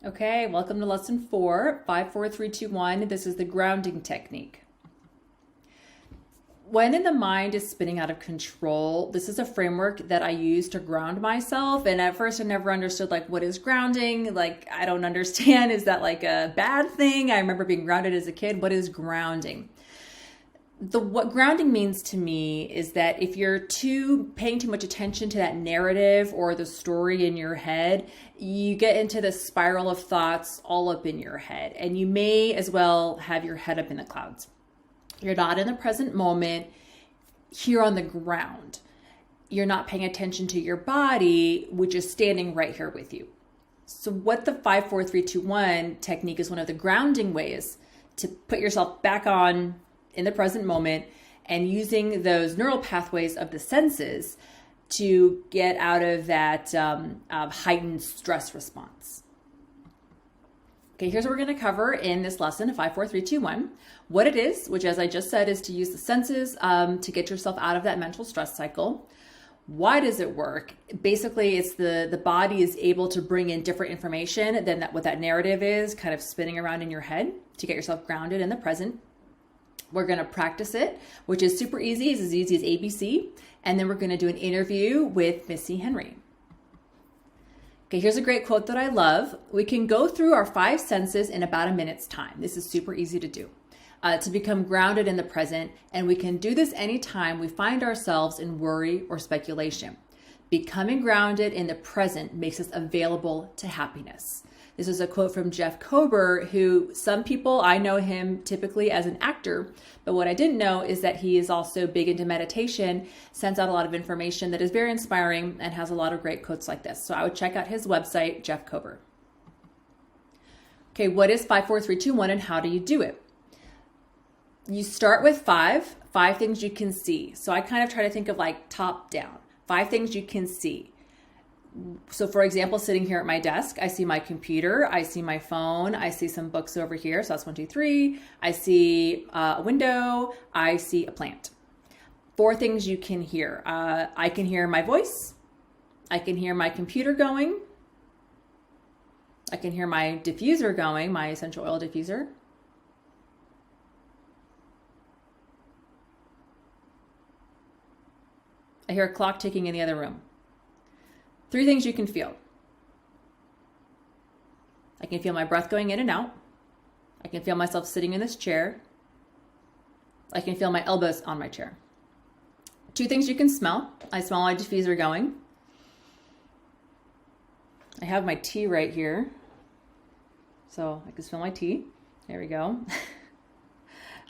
Okay, welcome to lesson 4, 5, 4, 3, 2, 1. This is the grounding technique. When the mind is spinning out of control, this is a framework that I use to ground myself. And at first I never understood what is grounding? I don't understand. Is that a bad thing? I remember being grounded as a kid. What is grounding? What grounding means to me is that if you're paying too much attention to that narrative or the story in your head, you get into this spiral of thoughts all up in your head, and you may as well have your head up in the clouds. You're not in the present moment here on the ground. You're not paying attention to your body, which is standing right here with you. So what the 5, 4, 3, 2, 1 technique is one of the grounding ways to put yourself back on in the present moment and using those neural pathways of the senses to get out of that heightened stress response. Okay, here's what we're going to cover in this lesson, 5, 4, 3, 2, 1. What it is, which as I just said, is to use the senses to get yourself out of that mental stress cycle. Why does it work? Basically, it's the body is able to bring in different information than what that narrative is kind of spinning around in your head to get yourself grounded in the present. We're going to practice it, which is super easy. It's as easy as ABC. And then we're going to do an interview with Missy Henry. Okay, here's a great quote that I love. We can go through our 5 senses in about a minute's time. This is super easy to do, to become grounded in the present. And we can do this anytime we find ourselves in worry or speculation. Becoming grounded in the present makes us available to happiness. This is a quote from Jeff Kober, who some people, I know him typically as an actor, but what I didn't know is that he is also big into meditation, sends out a lot of information that is very inspiring and has a lot of great quotes like this. So I would check out his website, Jeff Kober. Okay, what is 5, 4, 3, 2, 1 and how do you do it? You start with 5 things you can see. So I kind of try to think of top down, 5 things you can see. So for example, sitting here at my desk, I see my computer, I see my phone, I see some books over here. So that's 1, 2, 3. I see a window, I see a plant. 4 things you can hear. I can hear my voice. I can hear my computer going. I can hear my diffuser going, my essential oil diffuser. I hear a clock ticking in the other room. 3 things you can feel. I can feel my breath going in and out. I can feel myself sitting in this chair. I can feel my elbows on my chair. 2 things you can smell. I smell my diffuser going. I have my tea right here. So I can smell my tea. There we go.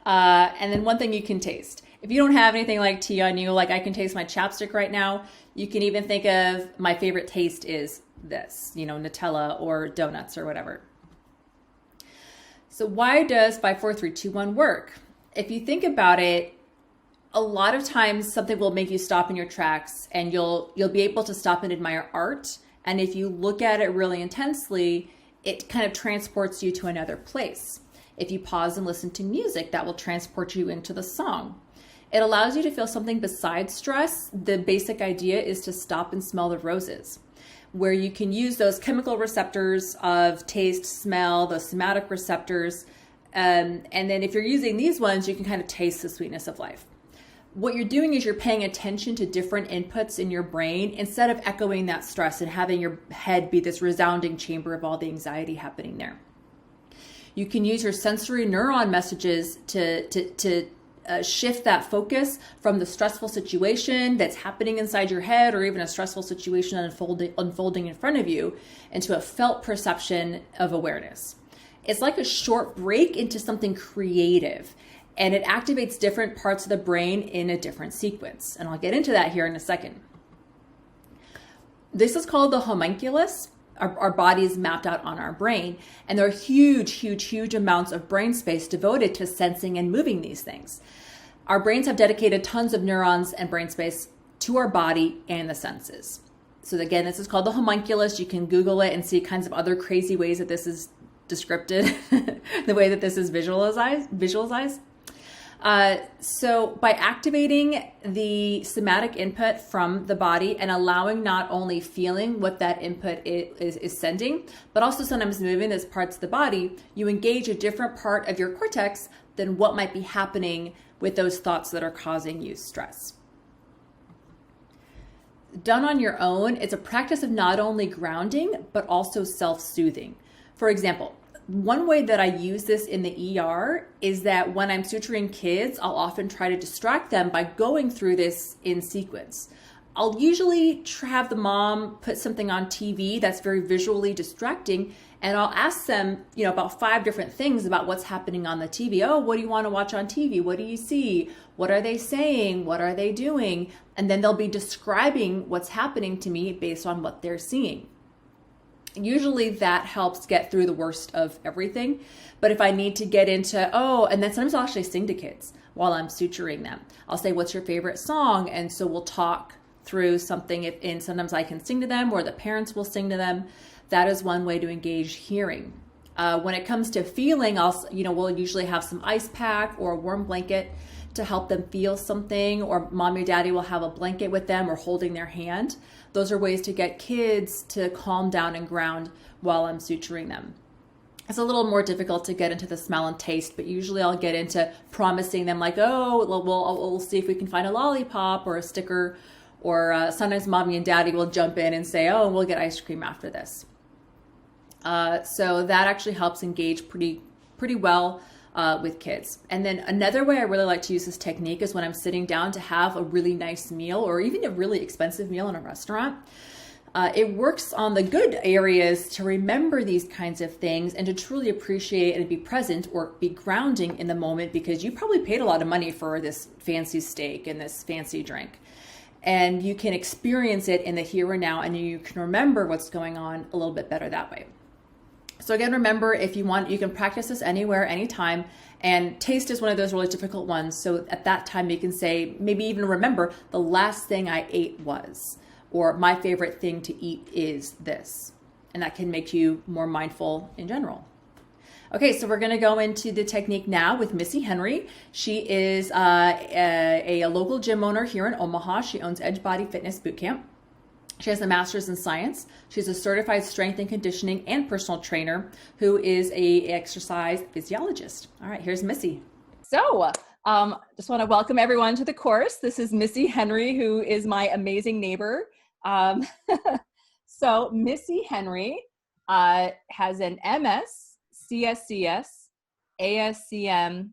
And then 1 thing you can taste. If you don't have anything like tea on you, I can taste my chapstick right now, you can even think of my favorite taste is this, Nutella or donuts or whatever. So why does 5, 4, 3, 2, 1 work? If you think about it, a lot of times something will make you stop in your tracks and you'll be able to stop and admire art. And if you look at it really intensely, it kind of transports you to another place. If you pause and listen to music, that will transport you into the song. It allows you to feel something besides stress. The basic idea is to stop and smell the roses, where you can use those chemical receptors of taste, smell, those somatic receptors. And then if you're using these ones, you can kind of taste the sweetness of life. What you're doing is you're paying attention to different inputs in your brain instead of echoing that stress and having your head be this resounding chamber of all the anxiety happening there. You can use your sensory neuron messages to shift that focus from the stressful situation that's happening inside your head or even a stressful situation unfolding in front of you into a felt perception of awareness. It's like a short break into something creative, and it activates different parts of the brain in a different sequence. And I'll get into that here in a second. This is called the homunculus. Our body is mapped out on our brain, and there are huge amounts of brain space devoted to sensing and moving these things. Our brains have dedicated tons of neurons and brain space to our body and the senses. So again, this is called the homunculus. You can Google it and see kinds of other crazy ways that this is descripted, the way that this is visualized. So by activating the somatic input from the body and allowing not only feeling what that input is sending, but also sometimes moving those parts of the body, you engage a different part of your cortex than what might be happening with those thoughts that are causing you stress. Done on your own, it's a practice of not only grounding, but also self-soothing. For example, one way that I use this in the ER is that when I'm suturing kids, I'll often try to distract them by going through this in sequence. I'll usually have the mom put something on TV that's very visually distracting, and I'll ask them, about 5 different things about what's happening on the TV. Oh, what do you want to watch on TV? What do you see? What are they saying? What are they doing? And then they'll be describing what's happening to me based on what they're seeing. Usually that helps get through the worst of everything. But if I need to get into, and then sometimes I'll actually sing to kids while I'm suturing them. I'll say, what's your favorite song? And so we'll talk through something, and sometimes I can sing to them or the parents will sing to them. That is one way to engage hearing. When it comes to feeling, we'll usually have some ice pack or a warm blanket to help them feel something, or mommy or daddy will have a blanket with them or holding their hand. Those are ways to get kids to calm down and ground while I'm suturing them. It's a little more difficult to get into the smell and taste, but usually I'll get into promising them like, we'll see if we can find a lollipop or a sticker, or sometimes mommy and daddy will jump in and say, we'll get ice cream after this. So that actually helps engage pretty well with kids. And then another way I really like to use this technique is when I'm sitting down to have a really nice meal or even a really expensive meal in a restaurant. It works on the good areas to remember these kinds of things and to truly appreciate and be present or be grounding in the moment, because you probably paid a lot of money for this fancy steak and this fancy drink. And you can experience it in the here and now, and you can remember what's going on a little bit better that way. So again, remember, if you want, you can practice this anywhere, anytime. And taste is one of those really difficult ones. So at that time, you can say, maybe even remember, the last thing I ate was, or my favorite thing to eat is this. And that can make you more mindful in general. Okay, so we're going to go into the technique now with Missy Henry. She is a local gym owner here in Omaha. She owns Edge Body Fitness Bootcamp. She has a master's in science. She's a certified strength and conditioning and personal trainer who is a exercise physiologist. All right, here's Missy. So, just want to welcome everyone to the course. This is Missy Henry, who is my amazing neighbor. So Missy Henry has an MS, CSCS, ACSM-EPC.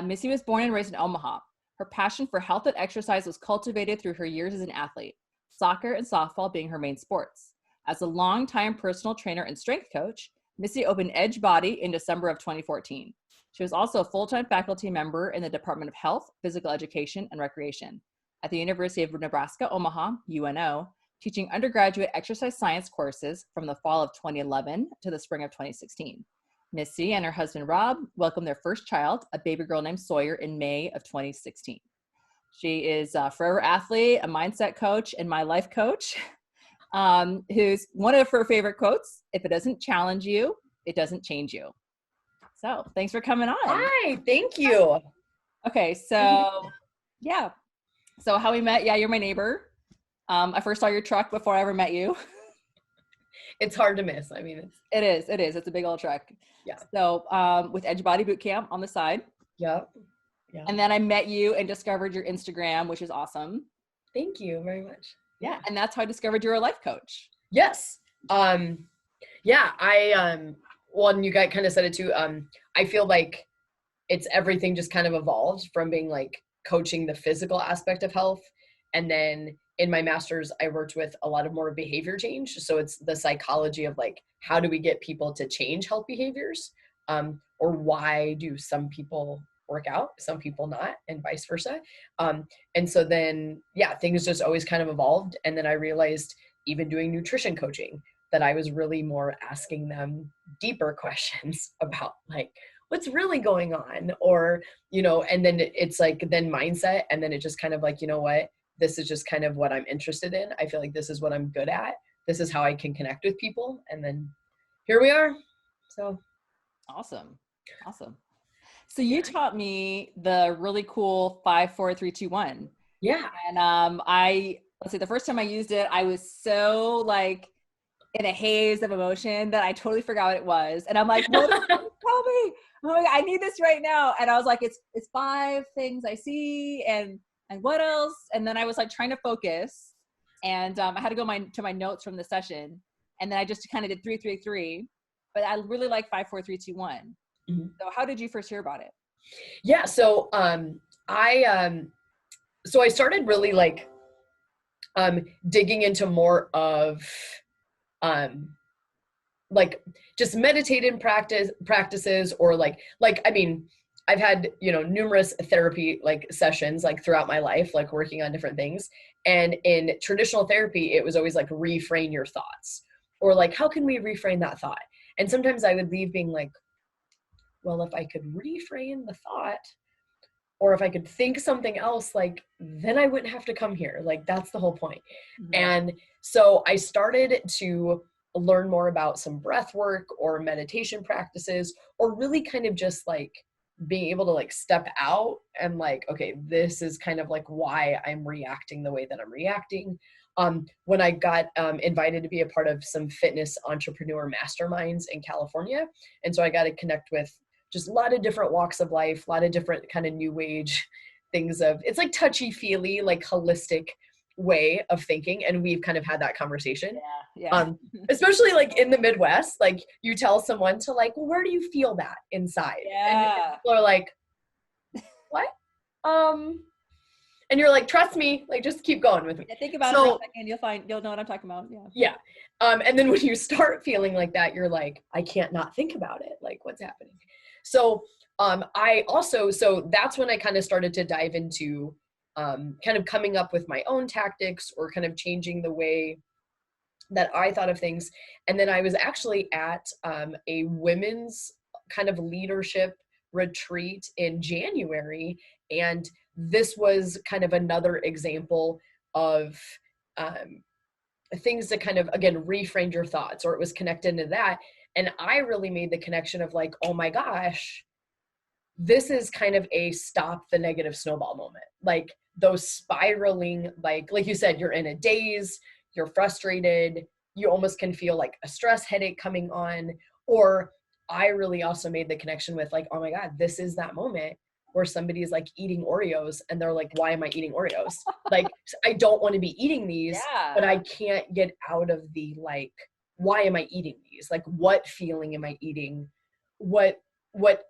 Missy was born and raised in Omaha. Her passion for health and exercise was cultivated through her years as an athlete, soccer and softball being her main sports. As a longtime personal trainer and strength coach, Missy opened Edge Body in December of 2014. She was also a full-time faculty member in the Department of Health, Physical Education, and Recreation at the University of Nebraska, Omaha, UNO, teaching undergraduate exercise science courses from the fall of 2011 to the spring of 2016. Missy and her husband, Rob, welcomed their first child, a baby girl named Sawyer, in May of 2016. She is a forever athlete, a mindset coach, and my life coach, who's one of her favorite quotes: if it doesn't challenge you, it doesn't change you. So thanks for coming on. Hi, thank you. Okay, so yeah. So how we met, you're my neighbor. I first saw your truck before I ever met you. It's hard to miss. I mean, it is. It's a big old truck. Yeah. So with Edge Body Bootcamp on the side. Yep. Yeah. And then I met you and discovered your Instagram, which is awesome. Thank you very much. Yeah. And that's how I discovered you're a life coach. Yes. Yeah, well, and you guys kind of said it too. I feel like it's everything just kind of evolved from being like coaching the physical aspect of health. And then in my master's, I worked with a lot of more behavior change. So it's the psychology of like, how do we get people to change health behaviors? Or why do some people work out, some people not, and vice versa. And so then, things just always kind of evolved. And then I realized, even doing nutrition coaching, that I was really more asking them deeper questions about like, what's really going on? Or, and then it's like, then mindset. And then it just kind of like, you know what? This is just kind of what I'm interested in. I feel like this is what I'm good at. This is how I can connect with people. And then here we are. So awesome. So you taught me the really cool 5, 4, 3, 2, 1. Yeah. And let's see, the first time I used it, I was so like in a haze of emotion that I totally forgot what it was. And I'm like, what? Tell me. Oh my God, I need this right now. And I was like, it's 5 things I see, and what else? And then I was like trying to focus, and I had to go to my notes from the session, and then I just kind of did 3, 3, 3. But I really like 5, 4, 3, 2, 1. Mm-hmm. So how did you first hear about it? Yeah. So so I started really like digging into more of like just meditative practices, or like I mean, I've had, you know, numerous therapy like sessions like throughout my life, like working on different things. And in traditional therapy, it was always like reframe your thoughts, or like, how can we reframe that thought? And sometimes I would leave being like, well, if I could reframe the thought, or if I could think something else, like, then I wouldn't have to come here. Like, that's the whole point. Mm-hmm. And so I started to learn more about some breath work or meditation practices, or really kind of just like being able to like step out and like, okay, this is kind of like why I'm reacting the way that I'm reacting. When I got invited to be a part of some fitness entrepreneur masterminds in California. And so I got to connect with just a lot of different walks of life, a lot of different kind of new age things of, it's like touchy-feely, like holistic way of thinking. And we've kind of had that conversation. Yeah. Especially like in the Midwest, like you tell someone to like, well, where do you feel that inside? Yeah. And people are like, what? And you're like, trust me, like just keep going with me. Yeah, think about it for a second, you'll know what I'm talking about. Yeah. Yeah. And then when you start feeling like that, you're like, I can't not think about it. Like, what's happening? So so that's when I kind of started to dive into kind of coming up with my own tactics, or kind of changing the way that I thought of things. And then I was actually at a women's kind of leadership retreat in January. And this was kind of another example of things that kind of, again, reframed your thoughts, or it was connected to that. And I really made the connection of like, oh my gosh, this is kind of a stop the negative snowball moment. Like those spiraling, like you said, you're in a daze, you're frustrated, you almost can feel like a stress headache coming on. Or I really also made the connection with like, oh my God, this is that moment where somebody is like eating Oreos and they're like, why am I eating Oreos? Like, I don't want to be eating these, but I can't get out of the like, why am I eating these? Like, what feeling am I eating? What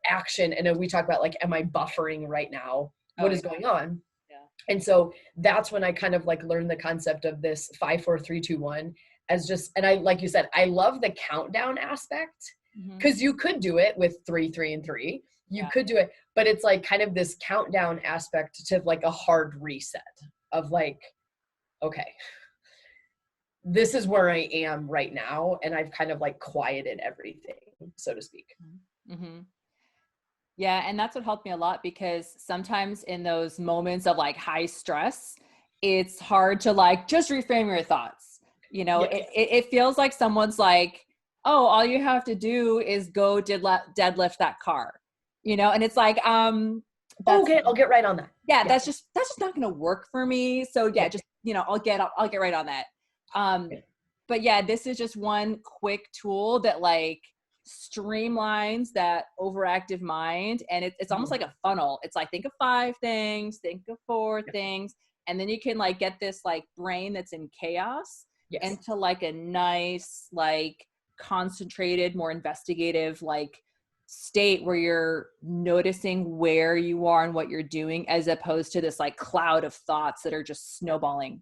action? And then we talk about like, am I buffering right now? What is going on? Yeah. And so that's when I kind of like learned the concept of this 5, 4, 3, 2, 1 as just, and I, like you said, I love the countdown aspect, because you could do it with 3, 3, and 3. You could do it, but it's like kind of this countdown aspect to like a hard reset of like, okay, this is where I am right now. And I've kind of like quieted everything, so to speak. Mm-hmm. Yeah. And that's what helped me a lot, because sometimes in those moments of like high stress, it's hard to like just reframe your thoughts. You know, it feels like someone's like, oh, all you have to do is go deadlift that car, you know? And it's like, okay, I'll get right on that. Yeah. That's just not going to work for me. So just, you know, I'll get right on that. But yeah, this is just one quick tool that like streamlines that overactive mind. And it's almost like a funnel. It's like, think of 5 things, think of 4 things. And then you can like get this like brain that's in chaos into like a nice, like concentrated, more investigative, like state where you're noticing where you are and what you're doing, as opposed to this like cloud of thoughts that are just snowballing.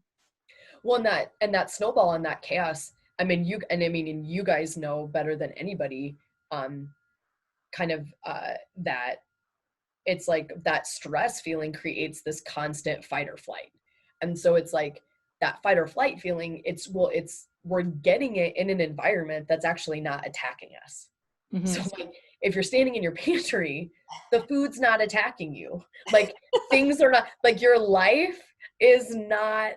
Well, and that snowball and that chaos, and you guys know better than anybody, kind of that it's like that stress feeling creates this constant fight or flight. And so it's like that fight or flight feeling, we're getting it in an environment that's actually not attacking us. Mm-hmm. So like, if you're standing in your pantry, the food's not attacking you. Like things are not, like your life is not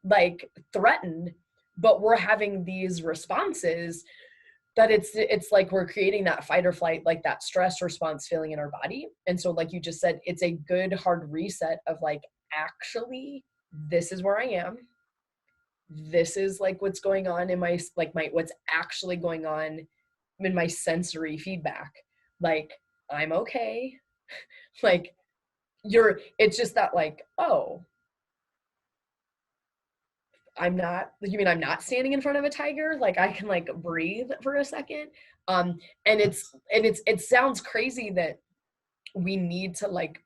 like threatened, but we're having these responses that it's like we're creating that fight or flight, like that stress response feeling in our body. And so like you just said, it's a good hard reset of like, actually, this is where I am. This is like what's going on in my what's actually going on in my sensory feedback. Like, I'm okay. Like it's just that like, oh, I'm not standing in front of a tiger. Like I can like breathe for a second. And it sounds crazy that we need to like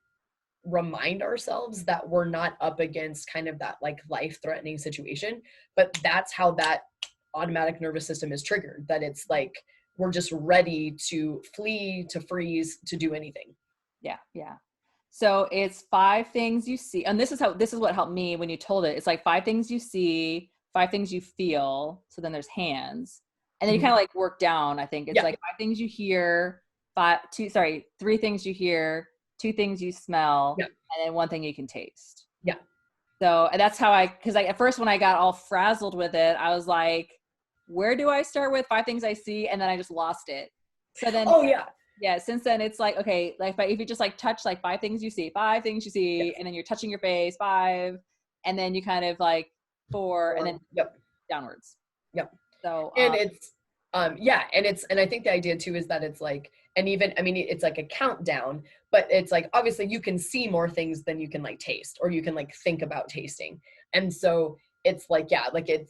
remind ourselves that we're not up against kind of that like life-threatening situation, but that's how that automatic nervous system is triggered, that it's like we're just ready to flee, to freeze, to do anything. Yeah. So it's 5 things you see, and this is what helped me when you told it. It's like 5 things you see, 5 things you feel, so then there's hands, and then you kind of like work down. I think it's like 5 things you hear, 3 things you hear, 2 things you smell, and then 1 thing you can taste. Yeah. So and that's how because at first when I got all frazzled with it, I was like, where do I start with 5 things I see? And then I just lost it. So then, since then it's like, okay, like if you just like touch like 5 things you see, 5 things you see, and then you're touching your face, 5, and then you kind of like 4, and then downwards. Yep. So and it's and I think the idea too is that it's like, and even, I mean, it's like a countdown, but it's like, obviously you can see more things than you can like taste, or you can like think about tasting. And so it's like, like it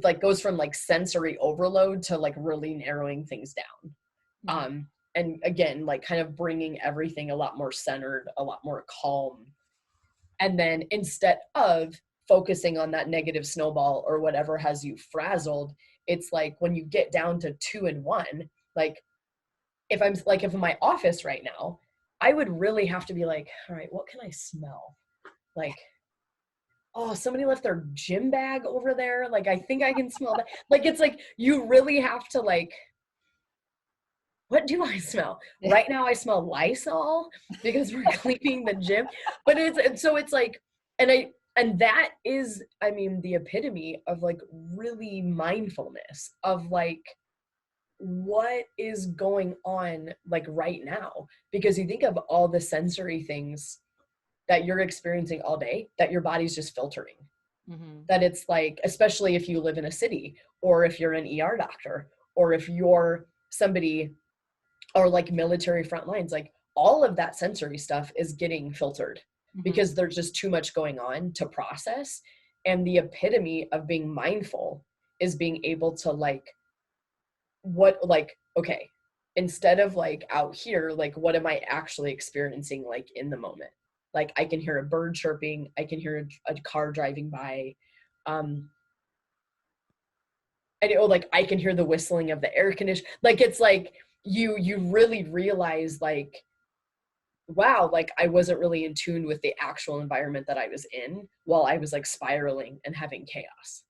like goes from like sensory overload to like really narrowing things down. And again, like kind of bringing everything a lot more centered, a lot more calm. And then instead of focusing on that negative snowball or whatever has you frazzled, it's like when you get down to 2 and 1, like if I'm like, if in my office right now, I would really have to be like, all right, what can I smell? Like, oh, somebody left their gym bag over there. Like, I think I can smell that. Like, it's like, you really have to like, what do I smell? Right now I smell Lysol because we're cleaning the gym. But it's like, and that is, I mean, the epitome of like really mindfulness of like, what is going on like right now? Because you think of all the sensory things that you're experiencing all day, that your body's just filtering. That it's like, especially if you live in a city, or if you're an ER doctor, or if you're somebody, or like military front lines, like all of that sensory stuff is getting filtered because there's just too much going on to process. And the epitome of being mindful is being able to like, okay, instead of like out here, like what am I actually experiencing like in the moment? Like I can hear a bird chirping, I can hear a car driving by, like I can hear the whistling of the air conditioner. Like it's like you really realize like, wow, like I wasn't really in tune with the actual environment that I was in while I was like spiraling and having chaos.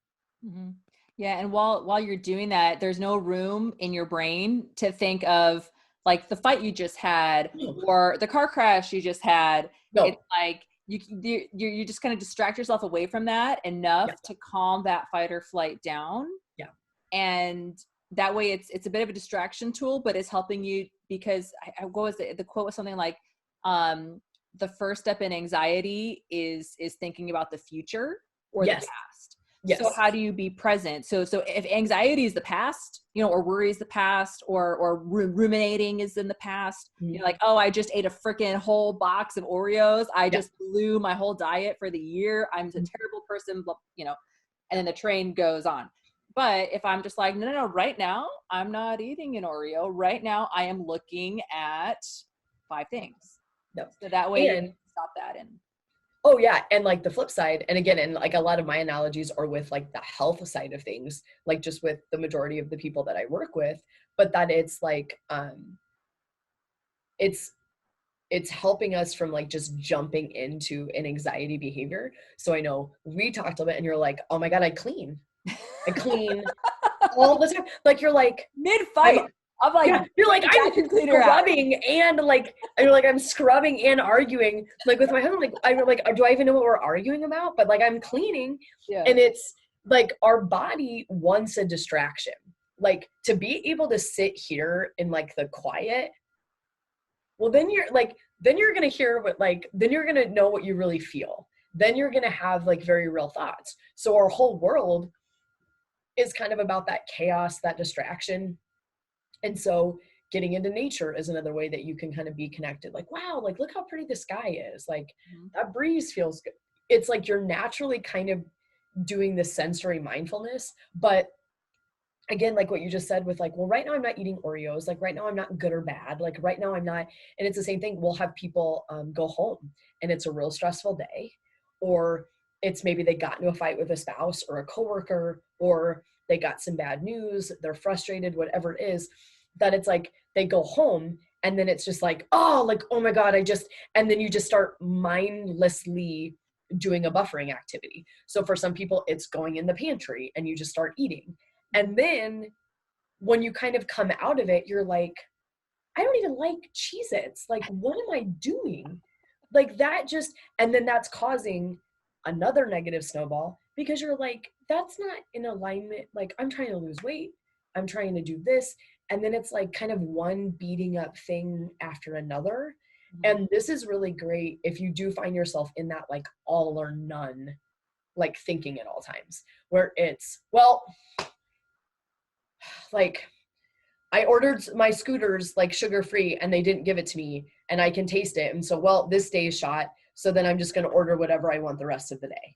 Yeah, and while you're doing that, there's no room in your brain to think of like the fight you just had or the car crash you just had. It's like you just kind of distract yourself away from that enough to calm that fight or flight down. And that way it's a bit of a distraction tool, but it's helping you because what was the quote was something like, the first step in anxiety is thinking about the future or the past. So how do you be present? So if anxiety is the past, or worry is the past, or ruminating is in the past, you're like, oh, I just ate a freaking whole box of Oreos. I just blew my whole diet for the year. I'm a terrible person, and then the train goes on. But if I'm just like, no, right now, I'm not eating an Oreo. Right now, I am looking at 5 things. So that way you can stop that. And like the flip side, and again, and like a lot of my analogies are with like the health side of things, like just with the majority of the people that I work with, but that it's like, it's helping us from like just jumping into an anxiety behavior. So I know we talked a bit and you're like, oh my God, I clean all the time. Like you're like mid-fight. I'm like, you're like, I'm scrubbing and like, you're like, I'm scrubbing and arguing like with my husband. Like, I'm like, do I even know what we're arguing about? But like, I'm cleaning, and it's like our body wants a distraction. like to be able to sit here in like the quiet, well, then you're going to hear what, like, then you're going to know what you really feel. Then you're going to have like very real thoughts. So our whole world is kind of about that chaos, that distraction. And so getting into nature is another way that you can kind of be connected. Like, wow, like, look how pretty the sky is. Like, that breeze feels good. It's like you're naturally kind of doing this sensory mindfulness. But again, like what you just said with like, well, right now I'm not eating Oreos. Like right now I'm not good or bad. Like right now I'm not, and it's the same thing. We'll have people go home and it's a real stressful day, or it's maybe they got into a fight with a spouse or a coworker, or they got some bad news, they're frustrated, whatever it is, that it's like they go home and then it's just like, oh my God, and then you just start mindlessly doing a buffering activity. So for some people, it's going in the pantry and you just start eating. And then when you kind of come out of it, you're like, I don't even like Cheez-Its. Like, what am I doing? Like that just, and then that's causing another negative snowball because you're like, that's not in alignment. Like I'm trying to lose weight. I'm trying to do this. And then it's like kind of one beating up thing after another. And this is really great if you do find yourself in that like all or none, like thinking at all times where it's, well, like I ordered my scooters like sugar-free and they didn't give it to me and I can taste it. And so, well, this day is shot. So then I'm just going to order whatever I want the rest of the day.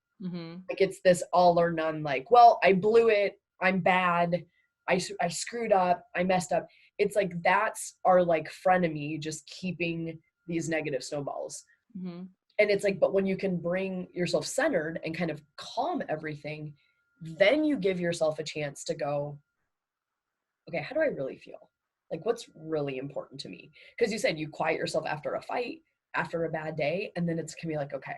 Like it's this all or none, like, well, I blew it. I'm bad. I screwed up. I messed up. It's like, that's our like frenemy, just keeping these negative snowballs. And it's like, but when you can bring yourself centered and kind of calm everything, then you give yourself a chance to go, okay, how do I really feel? Like what's really important to me? Because you said you quiet yourself after a fight, after a bad day, and then it's can be like, okay,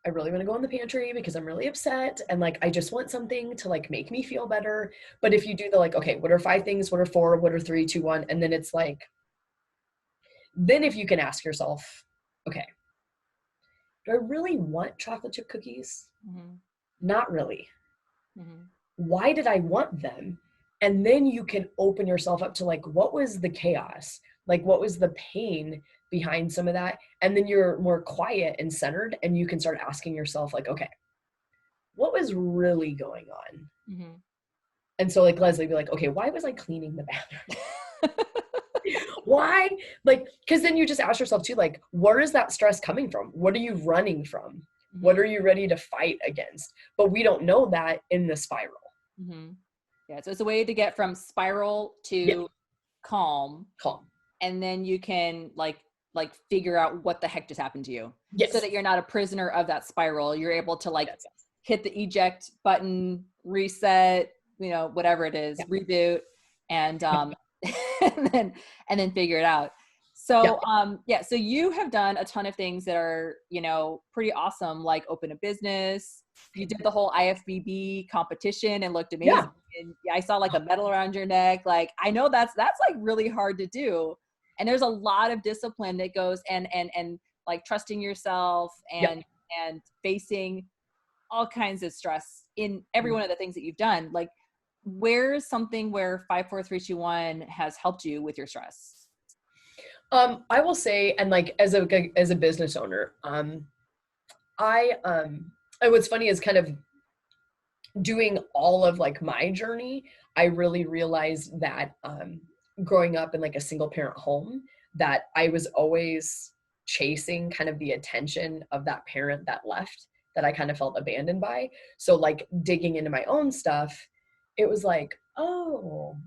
I really want to go in the pantry because I'm really upset and like I just want something to like make me feel better. But if you do the like, okay, what are 5 things? What are 4? What are 3, 2, 1? And then it's like, then if you can ask yourself, okay, do I really want chocolate chip cookies? Not really. Why did I want them? And then you can open yourself up to like, what was the chaos? Like, what was the pain behind some of that? And then you're more quiet and centered and you can start asking yourself like, okay, what was really going on? And so like Leslie be like, okay, why was I cleaning the bathroom? Why? Like, because then you just ask yourself too, like, where is that stress coming from? What are you running from? What are you ready to fight against? But we don't know that in the spiral. Yeah, so it's a way to get from spiral to calm. And then you can like figure out what the heck just happened to you. So that you're not a prisoner of that spiral. You're able to like hit the eject button, reset, you know, whatever it is, reboot, and and then figure it out. So so you have done a ton of things that are, you know, pretty awesome, like open a business. You did the whole IFBB competition and looked amazing. And I saw like a medal around your neck. Like, I know that's like really hard to do. And there's a lot of discipline that goes and like trusting yourself and facing all kinds of stress in every one of the things that you've done. Like, where's something where 5, 4, 3, 2, 1 has helped you with your stress? I will say, and like as a business owner, and what's funny is kind of doing all of like my journey, I really realized that growing up in like a single parent home, that I was always chasing kind of the attention of that parent that left, that I kind of felt abandoned by. So like digging into my own stuff, it was like, oh,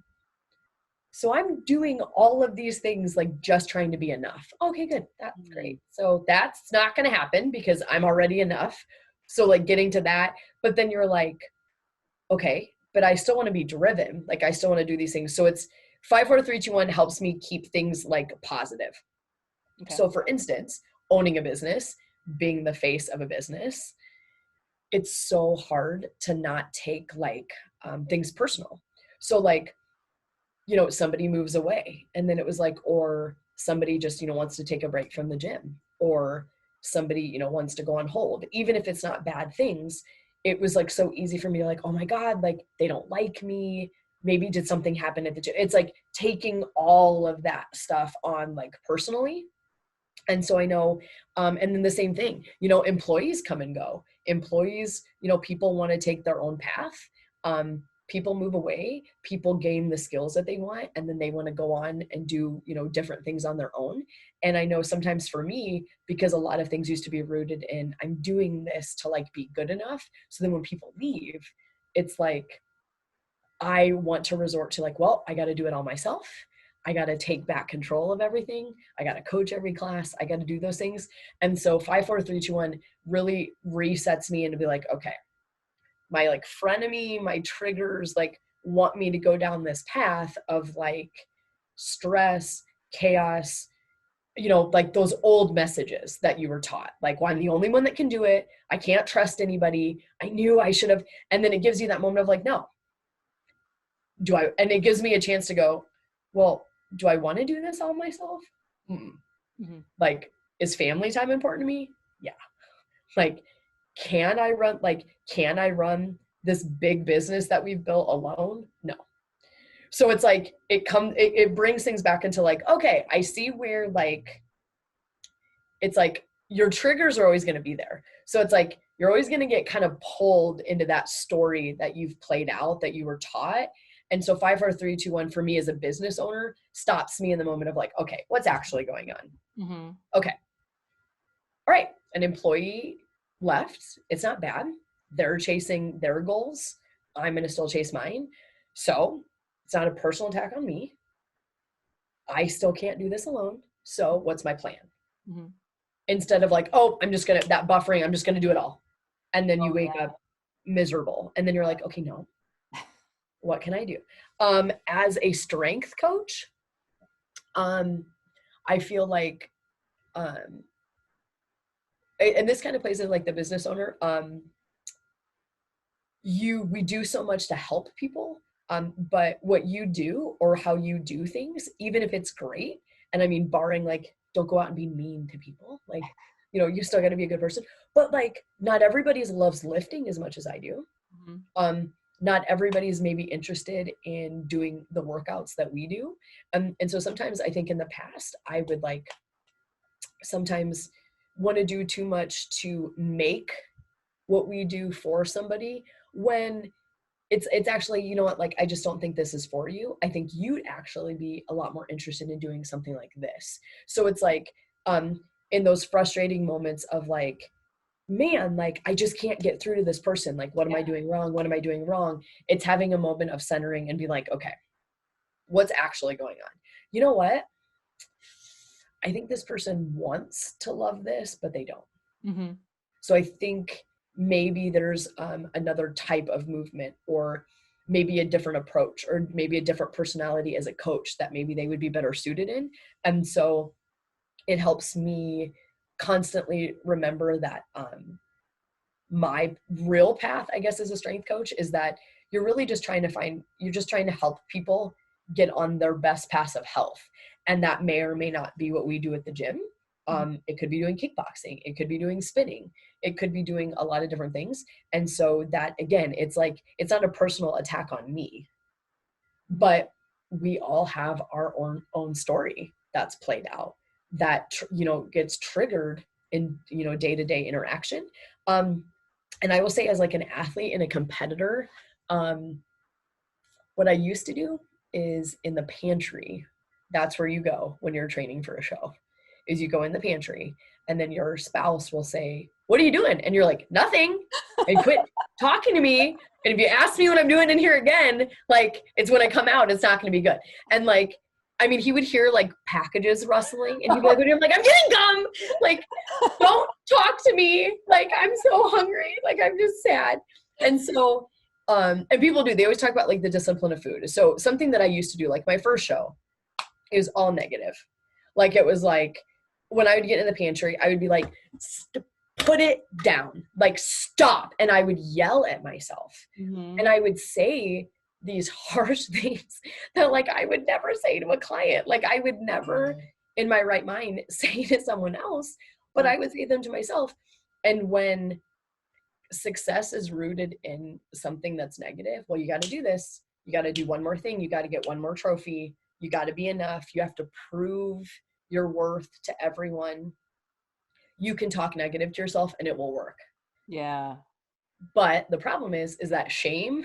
so I'm doing all of these things, like just trying to be enough. Okay, good. That's great. So that's not going to happen because I'm already enough. So like getting to that, but then you're like, okay, but I still want to be driven. Like I still want to do these things. So it's 5, 4, 3, 2, 1 helps me keep things like positive. So for instance, owning a business, being the face of a business, it's so hard to not take like things personal. So like, you know, somebody moves away and then it was like, or somebody just, you know, wants to take a break from the gym, or somebody, you know, wants to go on hold, even if it's not bad things. It was like so easy for me to like, oh my God, like they don't like me. maybe did something happen at the gym? It's like taking all of that stuff on like personally. And so I know, and then the same thing, you know, employees come and go. Employees, you know, people want to take their own path. People move away, people gain the skills that they want, and then they want to go on and do, you know, different things on their own. And I know sometimes for me, because a lot of things used to be rooted in, I'm doing this to like be good enough. So then when people leave, it's like, I want to resort to like, well, I got to do it all myself. I got to take back control of everything. I got to coach every class. I got to do those things. And so 5, 4, 3, 2, 1 really resets me into be like, okay, my like frenemy, my triggers, like want me to go down this path of like stress, chaos, you know, like those old messages that you were taught. Like, well, I'm the only one that can do it. I can't trust anybody. I knew I should have. And then it gives you that moment of like, no, do I? And it gives me a chance to go, well, do I want to do this all myself? Mm-hmm. Like, is family time important to me? Yeah. Like, can I run this big business that we've built alone? No. So it's like, it brings things back into like, okay, I see where like, it's like your triggers are always going to be there. So it's like, you're always going to get kind of pulled into that story that you've played out, that you were taught. And so 5, 4, 3, 2, 1 for me as a business owner stops me in the moment of like, okay, what's actually going on? Mm-hmm. Okay. All right. An employee left. It's not bad. They're chasing their goals. I'm going to still chase mine. So it's not a personal attack on me. I still can't do this alone. So what's my plan? Mm-hmm. Instead of like, oh, I'm just going to, that buffering, I'm just going to do it all. And then you wake up miserable. And then you're like, okay, no. What can I do? As a strength coach, I feel like, and this kind of plays in like the business owner, we do so much to help people, but what you do or how you do things, even if it's great, and I mean, barring like, don't go out and be mean to people, like, you know, you still got to be a good person, but like, not everybody loves lifting as much as I do. Mm-hmm. Not everybody's maybe interested in doing the workouts that we do. And so sometimes I think in the past, I would like sometimes want to do too much to make what we do for somebody when it's actually, you know what, like, I just don't think this is for you. I think you'd actually be a lot more interested in doing something like this. So it's like, in those frustrating moments of like, man, like, I just can't get through to this person. Like, what am I doing wrong? What am I doing wrong? It's having a moment of centering and be like, okay, what's actually going on? You know what? I think this person wants to love this, but they don't. Mm-hmm. So I think maybe there's another type of movement, or maybe a different approach, or maybe a different personality as a coach that maybe they would be better suited in. And so it helps me constantly remember that my real path, I guess, as a strength coach is that you're really just trying to help people get on their best path of health. And that may or may not be what we do at the gym. It could be doing kickboxing. It could be doing spinning. It could be doing a lot of different things. And so that, again, it's like, it's not a personal attack on me, but we all have our own story that's played out that, you know, gets triggered in, you know, day-to-day interaction. And I will say, as like an athlete and a competitor, what I used to do is in the pantry, that's where you go when you're training for a show, is you go in the pantry and then your spouse will say, what are you doing? And you're like, nothing. And quit talking to me. And if you ask me what I'm doing in here again, like, it's when I come out, it's not going to be good. And like, I mean, he would hear like packages rustling and he'd be like, I'm like, I'm getting gum. Like, don't talk to me. Like, I'm so hungry. Like, I'm just sad. And so, and people do, they always talk about like the discipline of food. So something that I used to do, like my first show, it was all negative. Like, it was like, when I would get in the pantry, I would be like, put it down, like, stop. And I would yell at myself. Mm-hmm. And I would say these harsh things that like I would never say to a client. Like, I would never in my right mind say to someone else, but I would say them to myself. And when success is rooted in something that's negative, well, you got to do this. You got to do one more thing. You got to get one more trophy. You got to be enough. You have to prove your worth to everyone. You can talk negative to yourself and it will work. Yeah. But the problem is that shame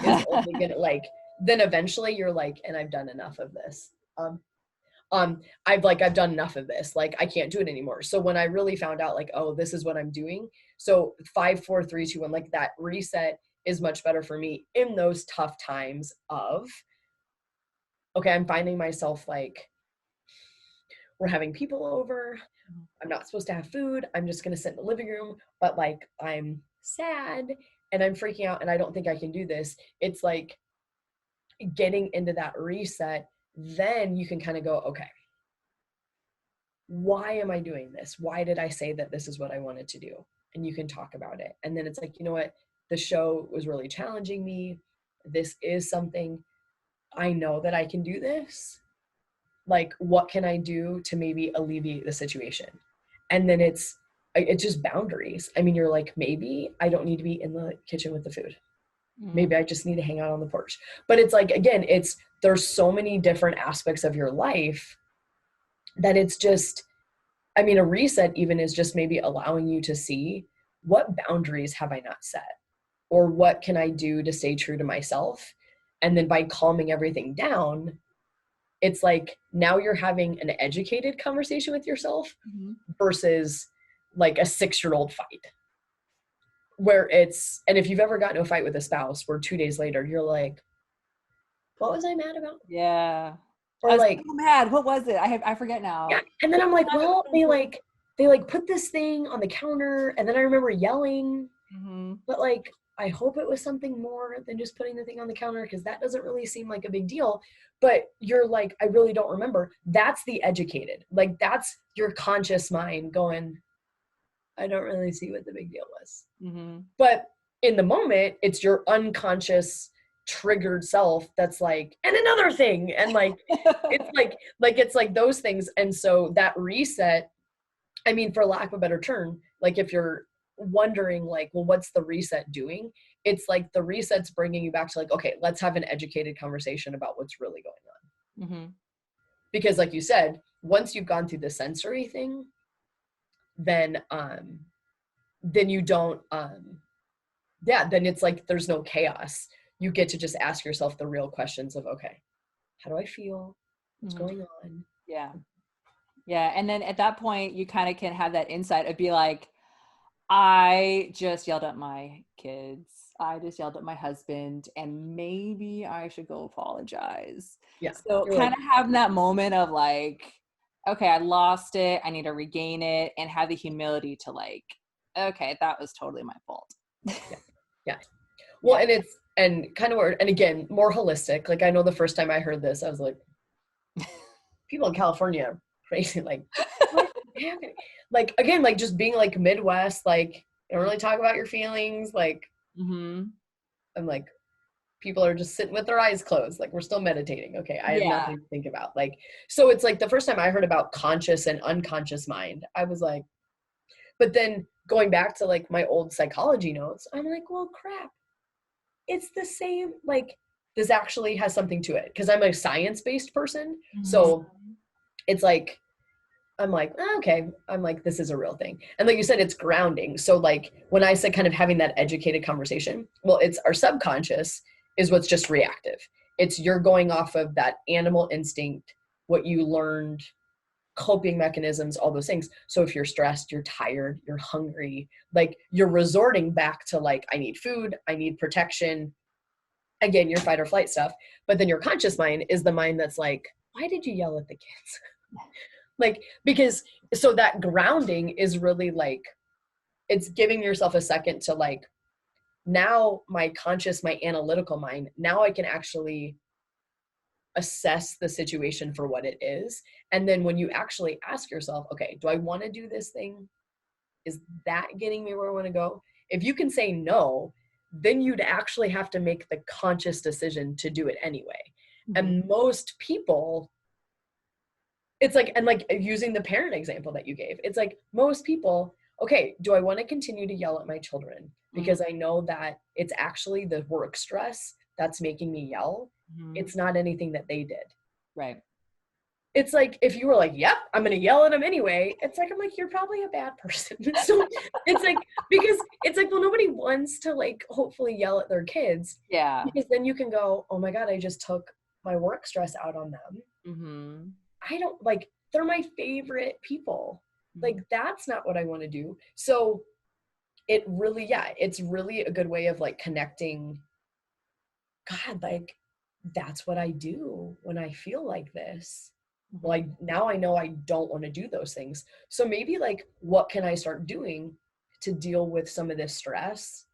is only gonna like, then eventually you're like, and I've done enough of this. I've done enough of this. Like, I can't do it anymore. So when I really found out like, oh, this is what I'm doing. So 5, 4, 3, 2, 1, like that reset is much better for me in those tough times of, okay, I'm finding myself like, we're having people over. I'm not supposed to have food. I'm just going to sit in the living room, but like, I'm sad and I'm freaking out and I don't think I can do this. It's like getting into that reset. Then you can kind of go, okay, why am I doing this? Why did I say that this is what I wanted to do? And you can talk about it. And then it's like, you know what? The show was really challenging me. This is something I know that I can do this. Like, what can I do to maybe alleviate the situation? And then it's just boundaries. I mean, you're like, maybe I don't need to be in the kitchen with the food. Maybe I just need to hang out on the porch. But it's like, again, there's so many different aspects of your life that it's just, I mean, a reset even is just maybe allowing you to see what boundaries have I not set, or what can I do to stay true to myself? And then by calming everything down, it's like now you're having an educated conversation with yourself versus like a 6-year-old fight where it's, and if you've ever gotten into a fight with a spouse where 2 days later you're like, what was I mad about? Yeah. Or I was like, so mad. What was it? I forget now. yeah. And then I'm like, well, they put this thing on the counter and then I remember yelling, but like, I hope it was something more than just putting the thing on the counter because that doesn't really seem like a big deal. But you're like, I really don't remember. That's the educated. Like, that's your conscious mind going, I don't really see what the big deal was. But in the moment, it's your unconscious triggered self that's like, and another thing. And like, it's like those things. And so that reset, I mean, for lack of a better term, like if you're wondering like, well, what's the reset doing? It's like the reset's bringing you back to like, okay, let's have an educated conversation about what's really going on. Because like you said, once you've gone through the sensory thing, then you don't, then it's like, there's no chaos. You get to just ask yourself the real questions of, okay, how do I feel? What's going on? Yeah. Yeah. And then at that point, you kind of can have that insight of be like, I just yelled at my kids. I just yelled at my husband and maybe I should go apologize. Yeah. So kind of having that moment of like, okay, I lost it. I need to regain it and have the humility to like, okay, that was totally my fault. Yeah. Well, and it's, and kind of weird. And again, more holistic. Like I know the first time I heard this, I was like, people in California are crazy. Like, what is happening? Like, again, like just being like Midwest, like you don't really talk about your feelings. Like, I'm like, people are just sitting with their eyes closed. Like we're still meditating. Okay. I have nothing to think about. Like, so it's like the first time I heard about conscious and unconscious mind, I was like, but then going back to like my old psychology notes, I'm like, well, crap. It's the same. Like this actually has something to it because I'm a science-based person. So it's like, I'm like, okay, I'm like, this is a real thing. And like you said, it's grounding. So like when I said kind of having that educated conversation, well, it's our subconscious is what's just reactive. It's you're going off of that animal instinct, what you learned, coping mechanisms, all those things. So if you're stressed, you're tired, you're hungry, like you're resorting back to like, I need food, I need protection. Again, your fight or flight stuff. But then your conscious mind is the mind that's like, why did you yell at the kids? Like, because, so that grounding is really like, it's giving yourself a second to like, now my conscious, my analytical mind, now I can actually assess the situation for what it is. And then when you actually ask yourself, okay, do I want to do this thing? Is that getting me where I want to go? If you can say no, then you'd actually have to make the conscious decision to do it anyway. And most people, it's like, and like using the parent example that you gave, it's like most people, okay, do I want to continue to yell at my children? Because I know that it's actually the work stress that's making me yell, it's not anything that they did. Right. It's like, if you were like, yep, I'm going to yell at them anyway, it's like, I'm like, you're probably a bad person. So it's like, because it's like, well, nobody wants to like, hopefully yell at their kids. Yeah. Because then you can go, oh my God, I just took my work stress out on them. Mm-hmm. I don't like, they're my favorite people. Like, that's not what I want to do. So it really, it's really a good way of like connecting. God, like, that's what I do when I feel like this. Like, now I know I don't want to do those things. So maybe like, what can I start doing to deal with some of this stress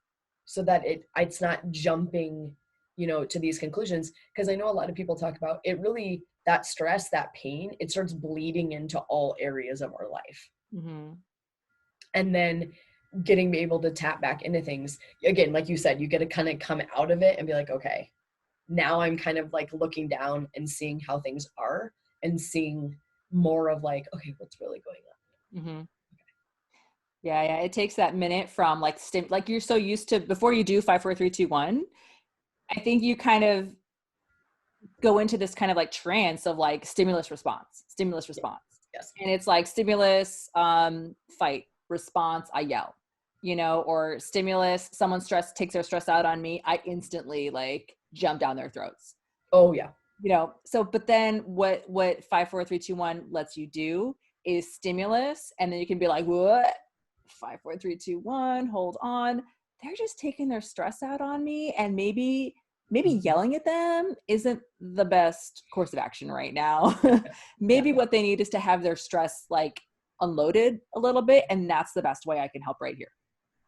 so that it's not jumping, to these conclusions? Because I know a lot of people talk about it, really, that stress, that pain, it starts bleeding into all areas of our life. And then getting able to tap back into things again, like you said, you get to kind of come out of it and be like, okay, now I'm kind of like looking down and seeing how things are and seeing more of like, okay, what's really going on? Yeah. It takes that minute from like, like you're so used to, before you do 5, 4, 3, 2, 1, I think you kind of go into this kind of like trance of like stimulus response. Yes. And it's like stimulus, fight, response, I yell, or stimulus, someone takes their stress out on me, I instantly like jump down their throats. Oh yeah. So, but then what 5, 4, 3, 2, 1 lets you do is stimulus. And then you can be like, what? 5, 4, 3, 2, 1, hold on. They're just taking their stress out on me. And maybe yelling at them isn't the best course of action right now. Maybe what they need is to have their stress like unloaded a little bit. And that's the best way I can help right here.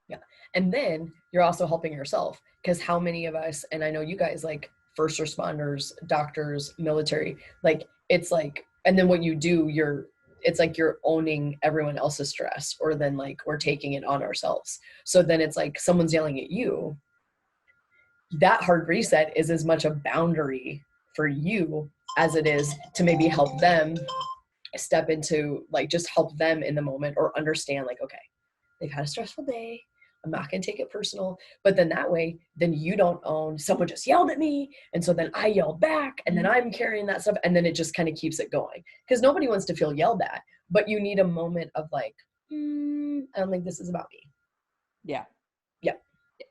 Yeah. And then you're also helping yourself, because how many of us, and I know you guys, like first responders, doctors, military, like it's like, and then what you do, it's like you're owning everyone else's stress, or then like we're taking it on ourselves. So then it's like someone's yelling at you. That hard reset is as much a boundary for you as it is to maybe help them step into, like, just help them in the moment, or understand like, okay, they've had a stressful day. I'm not going to take it personal. But then that way, then you don't own, someone just yelled at me, and so then I yelled back, and then I'm carrying that stuff, and then it just kind of keeps it going. Because nobody wants to feel yelled at, but you need a moment of like, I don't think this is about me. Yeah. Yeah.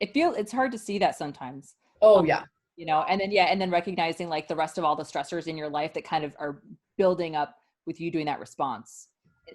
It's hard to see that sometimes. Oh yeah. And then recognizing like the rest of all the stressors in your life that kind of are building up with you doing that response,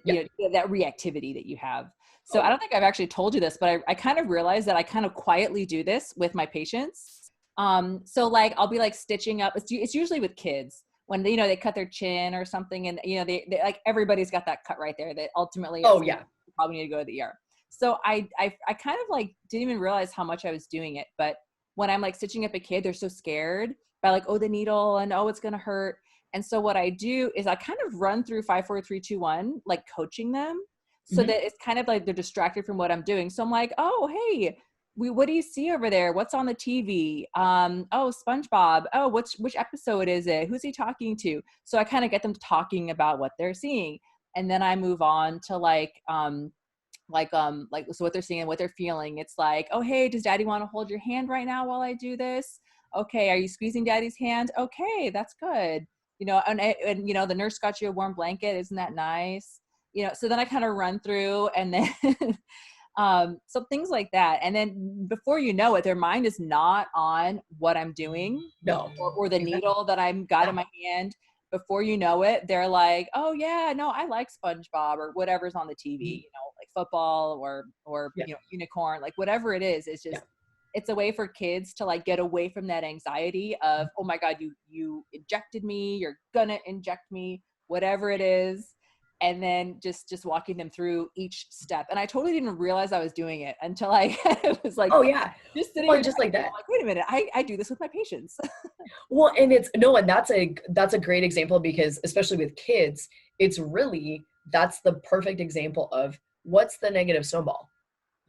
that reactivity that you have. So I don't think I've actually told you this, but I kind of realized that I kind of quietly do this with my patients. So like, I'll be like stitching up, it's usually with kids when they cut their chin or something, and they like, everybody's got that cut right there that ultimately probably need to go to the ER. So I kind of like didn't even realize how much I was doing it. But when I'm like stitching up a kid, they're so scared by like, oh, the needle, and oh, it's going to hurt. And so what I do is I kind of run through 5, 4, 3, 2, 1, like coaching them, so that it's kind of like they're distracted from what I'm doing. So I'm like, oh, hey, what do you see over there? What's on the TV? Oh, SpongeBob. Oh, which episode is it? Who's he talking to? So I kind of get them talking about what they're seeing. And then I move on to so what they're seeing, what they're feeling. It's like, oh, hey, does daddy want to hold your hand right now while I do this? Okay. Are you squeezing daddy's hand? Okay, that's good. And the nurse got you a warm blanket. Isn't that nice? So then I kind of run through, and then, so things like that. And then before you know it, their mind is not on what I'm doing, or the needle that I'm got in my hand. Before you know it, they're like, oh yeah, no, I like SpongeBob, or whatever's on the TV, like football or unicorn, like whatever it is. It's just, it's a way for kids to like get away from that anxiety of, oh my God, you injected me, you're gonna inject me, whatever it is. And then just walking them through each step. And I totally didn't realize I was doing it until I was like, oh yeah, just sitting well, just like that. Like, wait a minute, I do this with my patients. Well, and that's a great example, because especially with kids, that's the perfect example of what's the negative snowball.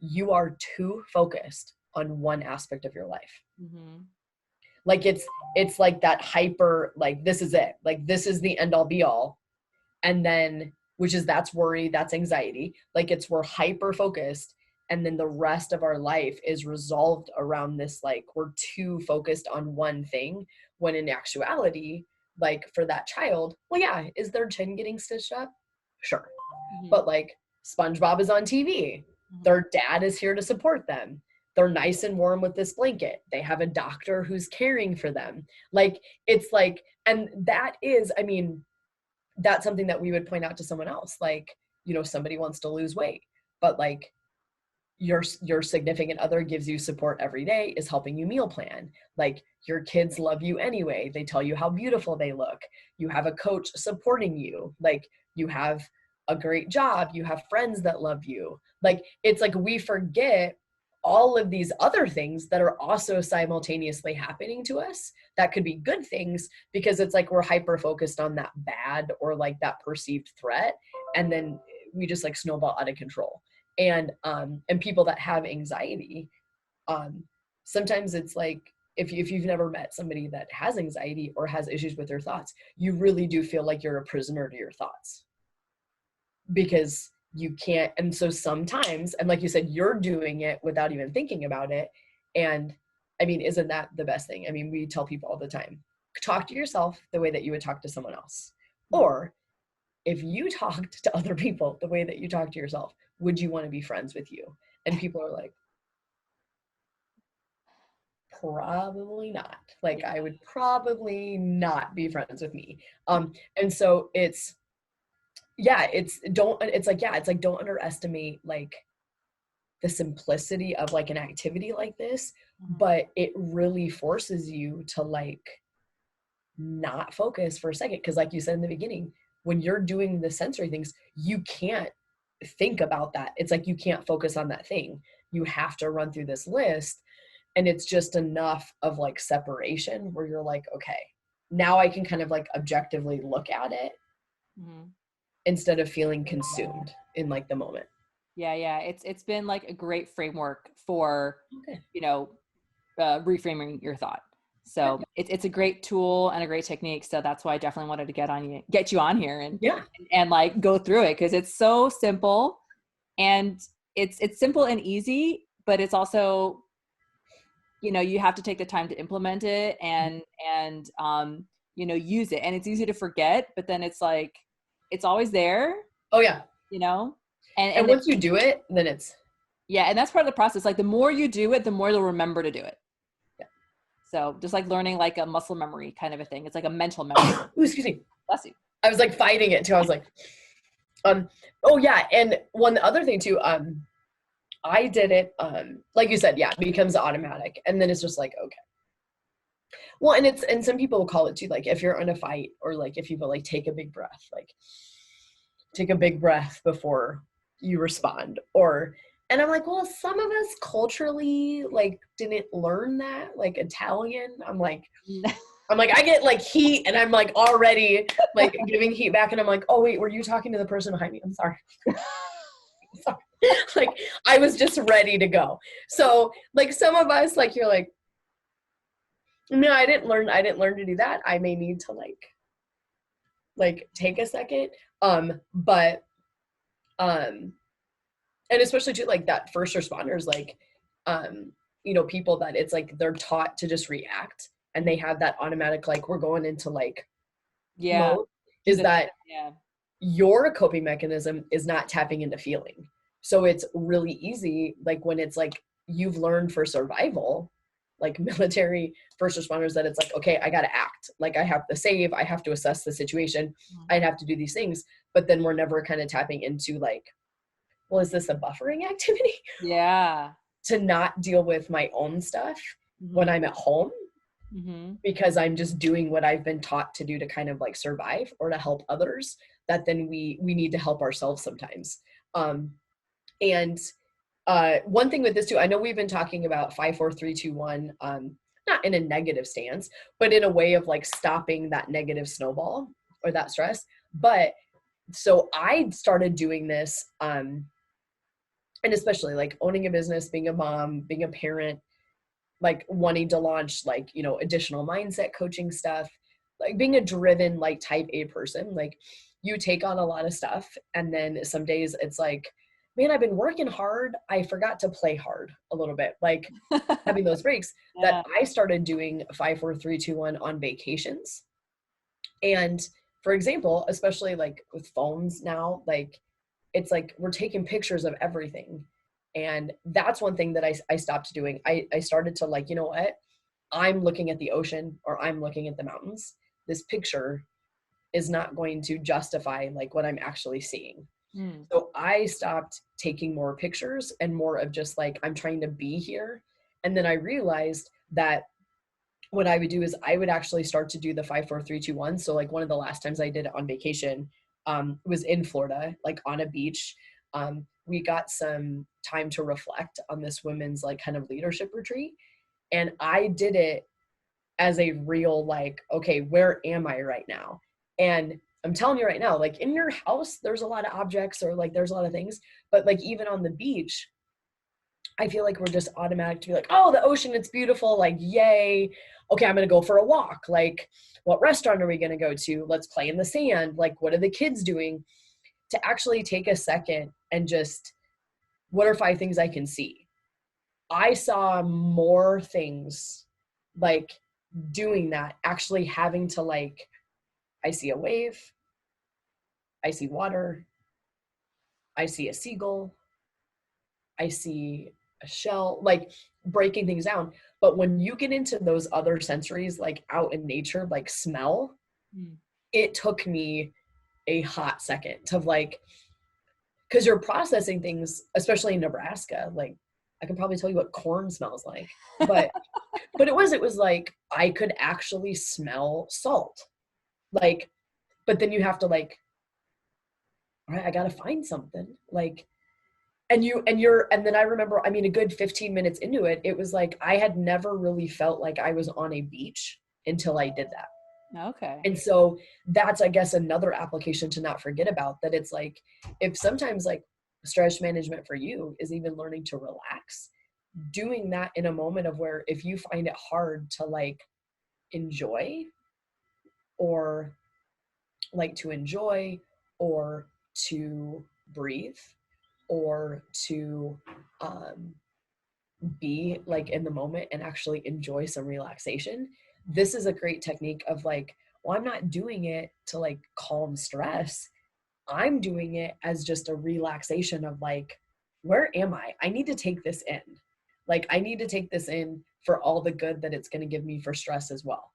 You are too focused on one aspect of your life. Like it's like that hyper, like this is it, like this is the end all be all. And then, that's worry, that's anxiety. Like we're hyper focused. and then the rest of our life is resolved around this, like, we're too focused on one thing, when in actuality, like, for that child, well, yeah, is their chin getting stitched up? Sure. But like, SpongeBob is on TV. Their dad is here to support them. They're nice and warm with this blanket. They have a doctor who's caring for them. Like, it's like, and that is, I mean, that's something that we would point out to someone else. Like, you know, somebody wants to lose weight, but like, your significant other gives you support every day, is helping you meal plan. Like, your kids love you anyway. They tell you how beautiful they look. You have a coach supporting you. Like, you have a great job. You have friends that love you. Like, it's like, we forget all of these other things that are also simultaneously happening to us that could be good things, because it's like, we're hyper focused on that bad, or like that perceived threat. And then we just like snowball out of control. And people that have anxiety, sometimes it's like, if you've never met somebody that has anxiety or has issues with their thoughts, you really do feel like you're a prisoner to your thoughts, because you can't. And so sometimes, and like you said, you're doing it without even thinking about it. And I mean, isn't that the best thing? I mean, we tell people all the time, talk to yourself the way that you would talk to someone else. Or if you talked to other people the way that you talk to yourself, would you want to be friends with you? And people are like, probably not. Like, I would probably not be friends with me. And so it's like, don't underestimate like the simplicity of like an activity like this, but it really forces you to like not focus for a second. Cause like you said in the beginning, when you're doing the sensory things, you can't think about that. It's like, you can't focus on that thing. You have to run through this list. And it's just enough of like separation where you're like, okay, now I can kind of like objectively look at it instead of feeling consumed in like the moment. Yeah. It's been like a great framework for, you know, reframing your thought. So it's a great tool and a great technique. So that's why I definitely wanted to get you on here and like go through it, because it's so simple, and it's simple and easy, but it's also, you know, you have to take the time to implement it and you know, use it. And it's easy to forget, but then it's like, it's always there. Oh yeah. You know, and once you do it, then it's. Yeah. And that's part of the process. Like, the more you do it, the more you'll remember to do it. So just like learning like a muscle memory kind of a thing. It's like a mental memory. Ooh, excuse me. Bless you. I was like fighting it too. I was like, oh yeah. And one other thing too, I did it, like you said, yeah, it becomes automatic. And then it's just like, okay. Well, and some people will call it too, like if you're in a fight, or like if you will like take a big breath, like take a big breath before you respond, and I'm like, well, some of us culturally like didn't learn that, like Italian. I'm like, I get like heat, and I'm like already like giving heat back, and I'm like, oh wait, were you talking to the person behind me? I'm sorry. Sorry. Like, I was just ready to go. So like some of us, like, you're like, no, I didn't learn to do that. I may need to like take a second. And especially too, like that first responders, like, you know, people that it's like, they're taught to just react, and they have that automatic, like, we're going into like, mode, is that your coping mechanism is not tapping into feeling. So it's really easy, like when it's like, you've learned for survival, like military first responders, that it's like, okay, I got to act. Like, I have to save, I have to assess the situation. I'd have to do these things, but then we're never kind of tapping into like, well, is this a buffering activity? Yeah. To not deal with my own stuff when I'm at home, because I'm just doing what I've been taught to do to kind of like survive or to help others, that then we need to help ourselves sometimes. And one thing with this too, I know we've been talking about 5, 4, 3, 2, 1, not in a negative stance, but in a way of like stopping that negative snowball or that stress. But so I started doing this, and especially like owning a business, being a mom, being a parent, like wanting to launch like, you know, additional mindset coaching stuff, like being a driven, like type A person, like you take on a lot of stuff. And then some days it's like, man, I've been working hard. I forgot to play hard a little bit, like having those breaks that I started doing 5, 4, 3, 2, 1 on vacations. And for example, especially like with phones now, like it's like we're taking pictures of everything. And that's one thing that I stopped doing. I started to like, you know what? I'm looking at the ocean or I'm looking at the mountains. This picture is not going to justify like what I'm actually seeing. So I stopped taking more pictures and more of just like, I'm trying to be here. And then I realized that what I would do is I would actually start to do the 5, 4, 3, 2, 1. So like one of the last times I did it on vacation was in Florida, like on a beach. We got some time to reflect on this women's like kind of leadership retreat. And I did it as a real like, okay, where am I right now? And I'm telling you right now, like in your house, there's a lot of objects or like there's a lot of things, but like even on the beach, I feel like we're just automatic to be like, oh, the ocean, it's beautiful. Like, yay. Okay, I'm going to go for a walk. Like, what restaurant are we going to go to? Let's play in the sand. Like, what are the kids doing? To actually take a second and just, what are 5 things I can see? I saw more things like doing that, actually having to like, I see a wave, I see water, I see a seagull, I see a shell, like breaking things down. But when you get into those other sensories, like out in nature, like smell, it took me a hot second to like, because you're processing things, especially in Nebraska, like I can probably tell you what corn smells like, but it was like I could actually smell salt. Like, but then you have to like, all right, I gotta find something. Like, and then I remember, I mean, a good 15 minutes into it, it was like I had never really felt like I was on a beach until I did that. Okay. And so that's, I guess, another application to not forget about, that it's like, if sometimes like stress management for you is even learning to relax, doing that in a moment of where if you find it hard to like enjoy or like to enjoy or to breathe or to be like in the moment and actually enjoy some relaxation, this is a great technique of like, well, I'm not doing it to like calm stress. I'm doing it as just a relaxation of like, where am I? I need to take this in. Like, I need to take this in for all the good that it's going to give me for stress as well.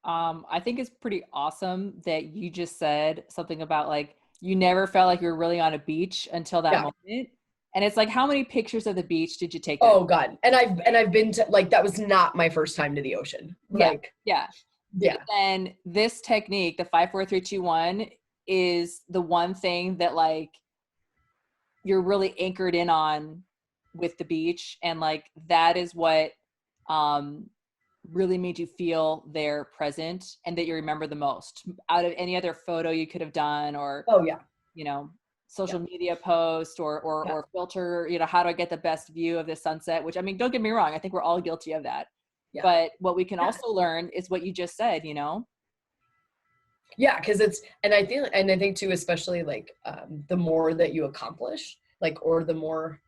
I think it's pretty awesome that you just said something about like, you never felt like you were really on a beach until that moment. And it's like, how many pictures of the beach did you take? Oh God. And I've been to, like, that was not my first time to the ocean. Like, yeah. And this technique, the 5, 4, 3, 2, 1 is the one thing that like you're really anchored in on with the beach. And like, that is what, really made you feel there present and that you remember the most out of any other photo you could have done, or, you know, social media post or filter, you know, how do I get the best view of the sunset? Which, I mean, don't get me wrong, I think we're all guilty of that. But what we can also learn is what you just said, you know? Yeah. Cause it's, and I think too, especially like, the more that you accomplish, like, or the more,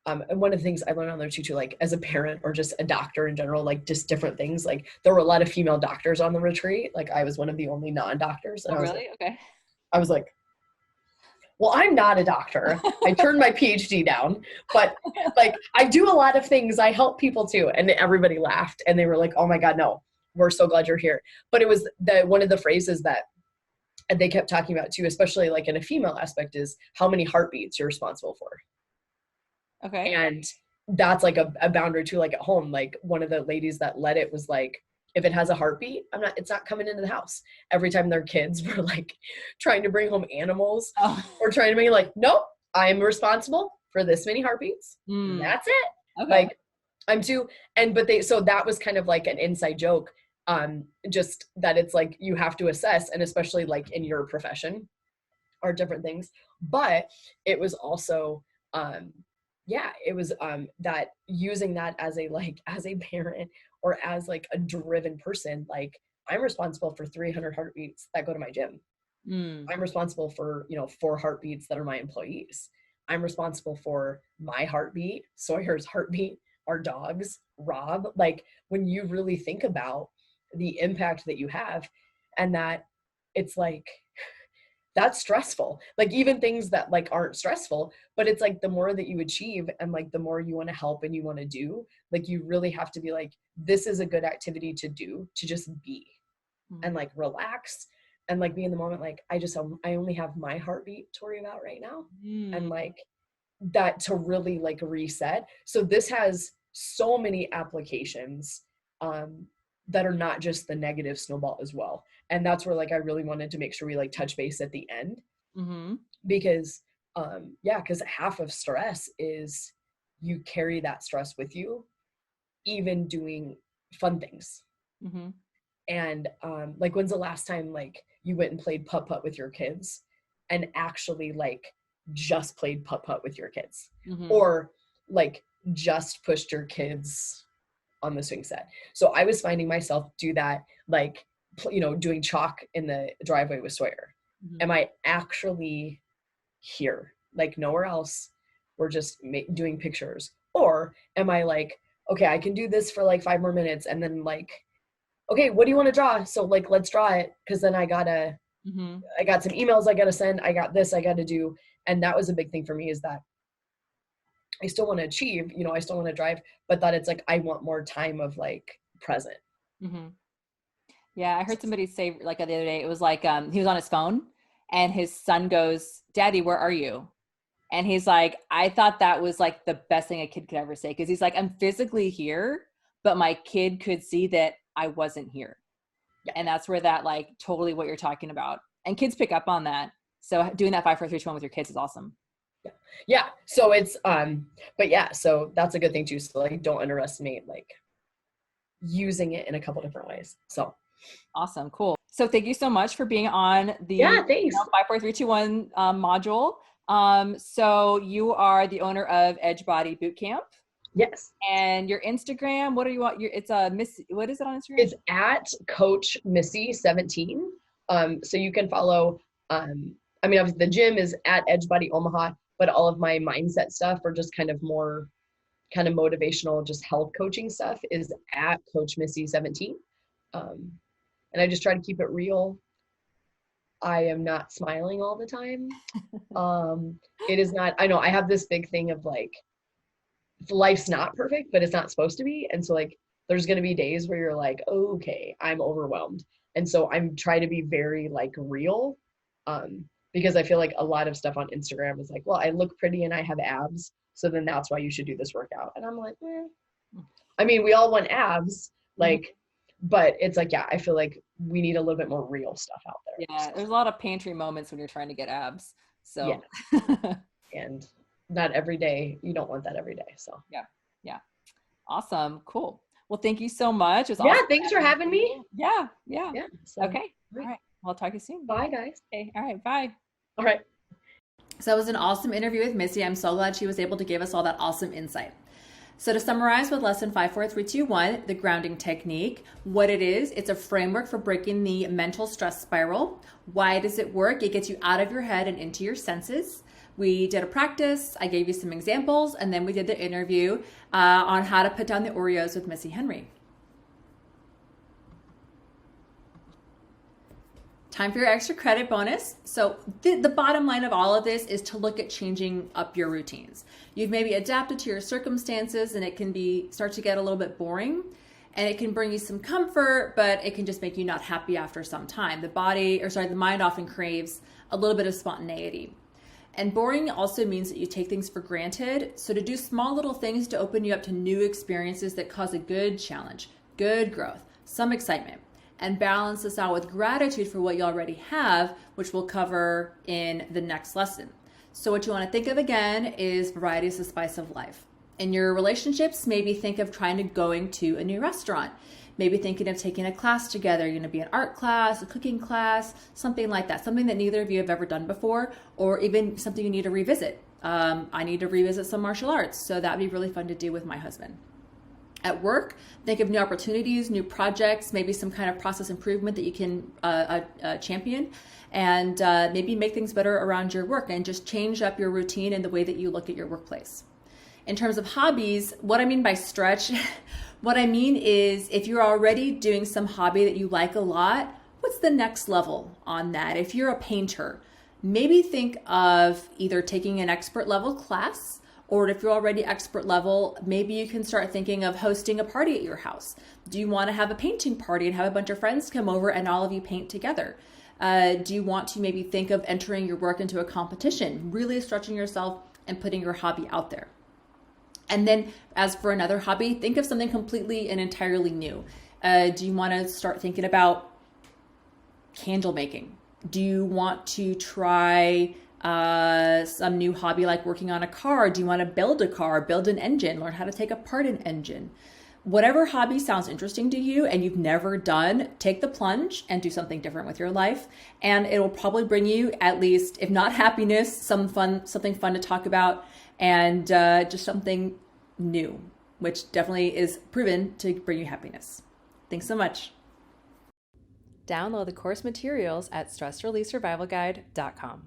and one of the things I learned on there too, like as a parent or just a doctor in general, like just different things, like there were a lot of female doctors on the retreat. Like I was one of the only non-doctors. And oh, really? Okay. I was like, well, I'm not a doctor. I turned my PhD down, but like I do a lot of things. I help people too. And everybody laughed and they were like, oh my God, no, we're so glad you're here. But it was one of the phrases that they kept talking about too, especially like in a female aspect, is how many heartbeats you're responsible for. Okay. And that's like a boundary too, like at home, like one of the ladies that led it was like, if it has a heartbeat, it's not coming into the house. Every time their kids were like trying to bring home animals or trying to be like, nope, I am responsible for this many heartbeats. That's it. Okay. Like I'm too, so that was kind of like an inside joke. Just that it's like, you have to assess, and especially like in your profession are different things, but it was also, it was that using that as a parent or as like a driven person, like I'm responsible for 300 heartbeats that go to my gym. I'm responsible for, 4 heartbeats that are my employees. I'm responsible for my heartbeat, Sawyer's heartbeat, our dogs, Rob. Like when you really think about the impact that you have, and that it's like, that's stressful. Like even things that like aren't stressful, but it's like the more that you achieve and like the more you want to help and you want to do, like you really have to be like, this is a good activity to do, to just be and like relax and like be in the moment. Like I only have my heartbeat to worry about right now. And like that to really like reset. So this has so many applications that are not just the negative snowball as well. And that's where like I really wanted to make sure we like touch base at the end, because because half of stress is you carry that stress with you, even doing fun things. And like when's the last time like you went and played putt-putt with your kids and actually like just played putt-putt with your kids, or like just pushed your kids on the swing set? So I was finding myself do that, like, you know, doing chalk in the driveway with Sawyer. Am I actually here? Like nowhere else. We're just doing pictures. Or am I like, okay, I can do this for like 5 more minutes and then like, okay, what do you want to draw? So like, let's draw it. Cause then I got some emails I got to send. I got this I got to do. And that was a big thing for me, is that I still want to achieve, you know, I still want to drive, but that it's like, I want more time of like present. Yeah. I heard somebody say like the other day, it was like, he was on his phone and his son goes, "Daddy, where are you?" And he's like, I thought that was like the best thing a kid could ever say. Cause he's like, I'm physically here, but my kid could see that I wasn't here. Yeah. And that's where that like totally what you're talking about. And kids pick up on that. So doing that 5, 4, 3, 2, 1 with your kids is awesome. Yeah. So it's, but yeah, so that's a good thing too. So like, don't underestimate like using it in a couple different ways. So awesome. Cool. So thank you so much for being on the 5, 4, 3, 2, 1 module. So you are the owner of Edge Body Bootcamp. Yes. And your Instagram, what do you want? It's a Miss, what is it on Instagram? It's at Coach Missy 17. So you can follow, I mean, obviously the gym is at Edge Body Omaha, but all of my mindset stuff or just kind of more kind of motivational, just health coaching stuff is at Coach Missy 17. And I just try to keep it real. I am not smiling all the time. It is not, I know I have this big thing of like, life's not perfect, but it's not supposed to be. And so like, there's going to be days where you're like, okay, I'm overwhelmed. And so I'm trying to be very like real, because I feel like a lot of stuff on Instagram is like, well, I look pretty and I have abs, so then that's why you should do this workout. And I'm like, I mean, we all want abs, like, but it's like, yeah, I feel like we need a little bit more real stuff out there. Yeah, there's a lot of pantry moments when you're trying to get abs. So yeah. And not every day. You don't want that every day. So yeah. Awesome. Cool. Well, thank you so much. It was awesome. Thanks for having me. Yeah. So, okay. All right. Well, I'll talk to you soon. Bye, guys. Okay. All right. Bye. All right. So that was an awesome interview with Missy. I'm so glad she was able to give us all that awesome insight. So to summarize with lesson 5, 4, 3, 2, 1, the grounding technique, what it is, it's a framework for breaking the mental stress spiral. Why does it work? It gets you out of your head and into your senses. We did a practice, I gave you some examples, and then we did the interview on how to put down the Oreos with Missy Henry. Time for your extra credit bonus. So the bottom line of all of this is to look at changing up your routines. You've maybe adapted to your circumstances and it can start to get a little bit boring, and it can bring you some comfort, but it can just make you not happy after some time. The mind often craves a little bit of spontaneity. And boring also means that you take things for granted. So to do small little things to open you up to new experiences that cause a good challenge, good growth, some excitement, and balance this out with gratitude for what you already have, which we'll cover in the next lesson. So what you want to think of again is variety is the spice of life. In your relationships, maybe think of going to a new restaurant. Maybe thinking of taking a class together. You're going to be an art class, a cooking class, something like that. Something that neither of you have ever done before, or even something you need to revisit. I need to revisit some martial arts, so that'd be really fun to do with my husband. At work, think of new opportunities, new projects, maybe some kind of process improvement that you can champion, and maybe make things better around your work and just change up your routine and the way that you look at your workplace. In terms of hobbies, what I mean by stretch, what I mean is if you're already doing some hobby that you like a lot, what's the next level on that? If you're a painter, maybe think of either taking an expert level class, or if you're already expert level, maybe you can start thinking of hosting a party at your house. Do you want to have a painting party and have a bunch of friends come over and all of you paint together? Do you want to maybe think of entering your work into a competition, really stretching yourself and putting your hobby out there? And then as for another hobby, think of something completely and entirely new. Do you want to start thinking about candle making? Do you want to try some new hobby like working on a car? Do you want to build a car, build an engine, learn how to take apart an engine? Whatever hobby sounds interesting to you and you've never done, take the plunge and do something different with your life. And it'll probably bring you at least, if not happiness, something fun to talk about, and just something new, which definitely is proven to bring you happiness. Thanks so much. Download the course materials at stressreleasesurvivalguide.com.